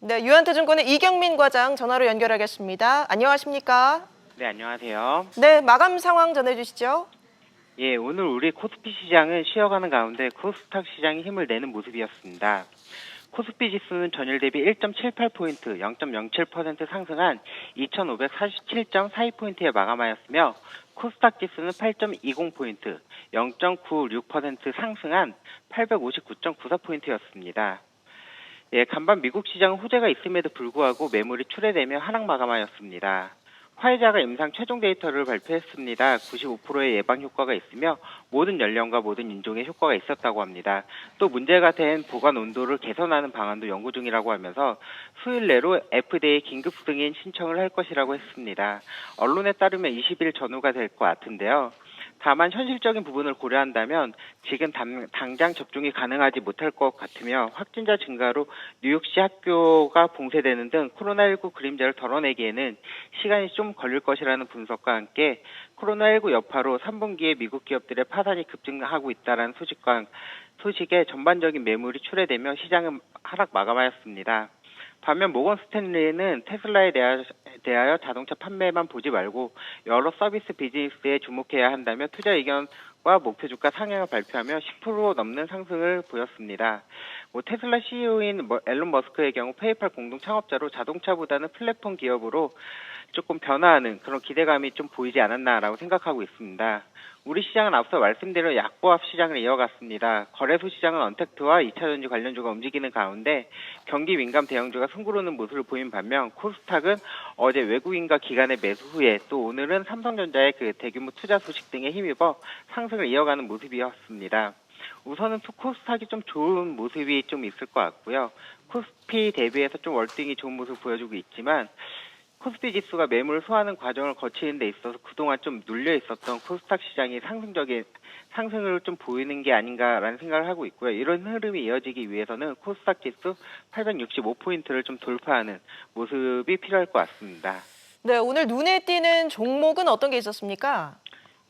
네, 유한투증권의 이경민 과장 전화로 연결하겠습니다. 안녕하십니까? 네, 안녕하세요. 네, 마감 상황 전해주시죠. 예, 오늘 우리 코스피 시장은 쉬어가는 가운데 코스닥 시장이 힘을 내는 모습이었습니다. 코스피 지수는 전일 대비 1.78포인트, 0.07% 상승한 2,547.42포인트에 마감하였으며 코스닥 지수는 8.20포인트, 0.96% 상승한 859.94포인트였습니다. 예, 간밤 미국 시장은 호재가 있음에도 불구하고 매물이 출회되며 하락 마감하였습니다. 화이자가 임상 최종 데이터를 발표했습니다. 95%의 예방 효과가 있으며 모든 연령과 모든 인종에 효과가 있었다고 합니다. 또 문제가 된 보관 온도를 개선하는 방안도 연구 중이라고 하면서 수일 내로 FDA 긴급 승인 신청을 할 것이라고 했습니다. 언론에 따르면 20일 전후가 될 것 같은데요. 다만 현실적인 부분을 고려한다면 지금 당장 접종이 가능하지 못할 것 같으며 확진자 증가로 뉴욕시 학교가 봉쇄되는 등 코로나19 그림자를 덜어내기에는 시간이 좀 걸릴 것이라는 분석과 함께 코로나19 여파로 3분기에 미국 기업들의 파산이 급증하고 있다는 소식에 전반적인 매물이 출회되며 시장은 하락 마감하였습니다. 반면 모건 스탠리는 테슬라에 대하여 자동차 판매만 보지 말고 여러 서비스 비즈니스에 주목해야 한다며 투자 의견과 목표 주가 상향을 발표하며 10% 넘는 상승을 보였습니다. 테슬라 CEO인 앨런 머스크의 경우 페이팔 공동 창업자로 자동차보다는 플랫폼 기업으로 조금 변화하는 그런 기대감이 좀 보이지 않았나라고 생각하고 있습니다. 우리 시장은 앞서 말씀드린 약보합 시장을 이어갔습니다. 거래소 시장은 언택트와 2차전지 관련주가 움직이는 가운데 경기 민감 대형주가 승부르는 모습을 보인 반면 코스닥은 어제 외국인과 기관의 매수 후에 또 오늘은 삼성전자의 그 대규모 투자 소식 등에 힘입어 상승을 이어가는 모습이었습니다. 우선은 코스닥이 좀 좋은 모습이 좀 있을 것 같고요. 코스피 대비해서 좀 월등히 좋은 모습을 보여주고 있지만 코스피 지수가 매물 소화하는 과정을 거치는 데 있어서 그동안 좀 눌려 있었던 코스닥 시장이 상승을 좀 보이는 게 아닌가라는 생각을 하고 있고요. 이런 흐름이 이어지기 위해서는 코스닥 지수 865포인트를 좀 돌파하는 모습이 필요할 것 같습니다. 네, 오늘 눈에 띄는 종목은 어떤 게 있었습니까?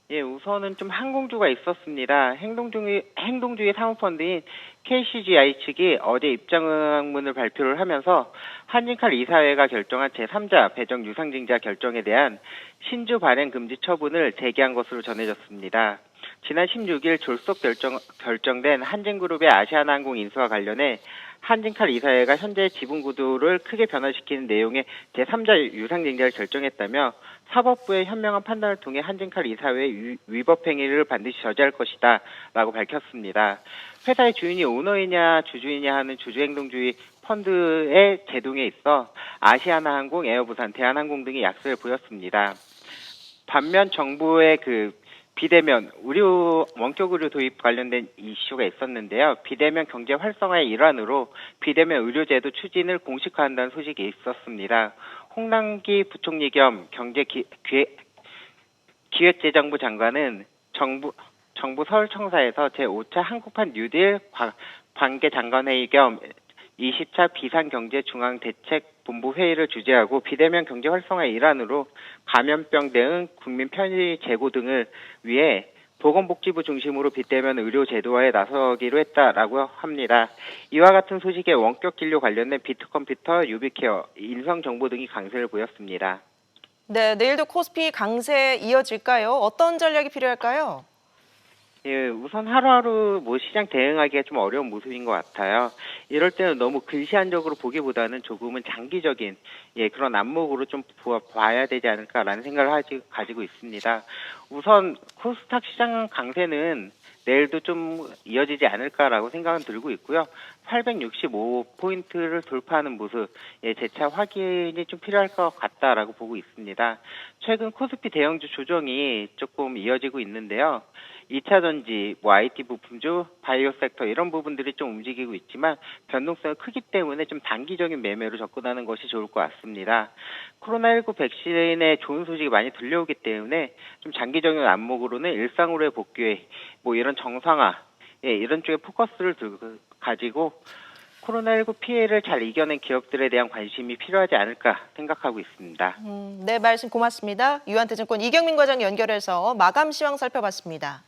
예, 우선은 좀 항공주가 있었습니다. 행동주의 사모펀드인 KCGI 측이 어제 입장문을 발표를 하면서 한진칼 이사회가 결정한 제3자 배정 유상증자 결정에 대한 신주 발행 금지 처분을 제기한 것으로 전해졌습니다. 지난 16일 졸속 결정된 한진그룹의 아시아나항공 인수와 관련해 한진칼 이사회가 현재 지분 구조를 크게 변화시키는 내용의 제3자 유상증자를 결정했다며 사법부의 현명한 판단을 통해 한진칼 이사회의 위법 행위를 반드시 저지할 것이다 라고 밝혔습니다. 회사의 주인이 오너이냐 주주이냐 하는 주주행동주의 펀드의 제동에 있어 아시아나항공, 에어부산, 대한항공 등이 약세를 보였습니다. 반면 정부의 비대면 원격 의료 도입 관련된 이슈가 있었는데요. 비대면 경제 활성화의 일환으로 비대면 의료제도 추진을 공식화한다는 소식이 있었습니다. 홍남기 부총리 겸 기획재정부 장관은 정부 서울청사에서 제5차 한국판 뉴딜 관계장관회의 겸 20차 비상경제중앙대책본부 회의를 주재하고 비대면 경제 활성화의 일환으로 감염병 대응, 국민 편의 제고 등을 위해 보건복지부 중심으로 비대면 의료 제도화에 나서기로 했다라고 합니다. 이와 같은 소식에 원격 진료 관련된 비트컴퓨터, 유비케어, 인성정보 등이 강세를 보였습니다. 네, 내일도 코스피 강세 이어질까요? 어떤 전략이 필요할까요? 예, 우선 하루하루 시장 대응하기가 좀 어려운 모습인 것 같아요. 이럴 때는 너무 근시안적으로 보기보다는 조금은 장기적인 그런 안목으로 좀 봐야 되지 않을까라는 생각을 가지고 있습니다. 우선 코스닥 시장 강세는 내일도 좀 이어지지 않을까라고 생각은 들고 있고요. 865포인트를 돌파하는 모습, 재차 확인이 좀 필요할 것 같다라고 보고 있습니다. 최근 코스피 대형주 조정이 조금 이어지고 있는데요. 2차전지, IT 부품주, 바이오 섹터 이런 부분들이 좀 움직이고 있지만 변동성이 크기 때문에 좀 단기적인 매매로 접근하는 것이 좋을 것 같습니다. 코로나19 백신의 좋은 소식이 많이 들려오기 때문에 좀 장기적인 안목으로는 일상으로의 복귀에 이런 정상화, 이런 쪽에 포커스를 가지고 코로나19 피해를 잘 이겨낸 기업들에 대한 관심이 필요하지 않을까 생각하고 있습니다. 네, 말씀 고맙습니다. 유한투증권 이경민 과장 연결해서 마감 시황 살펴봤습니다.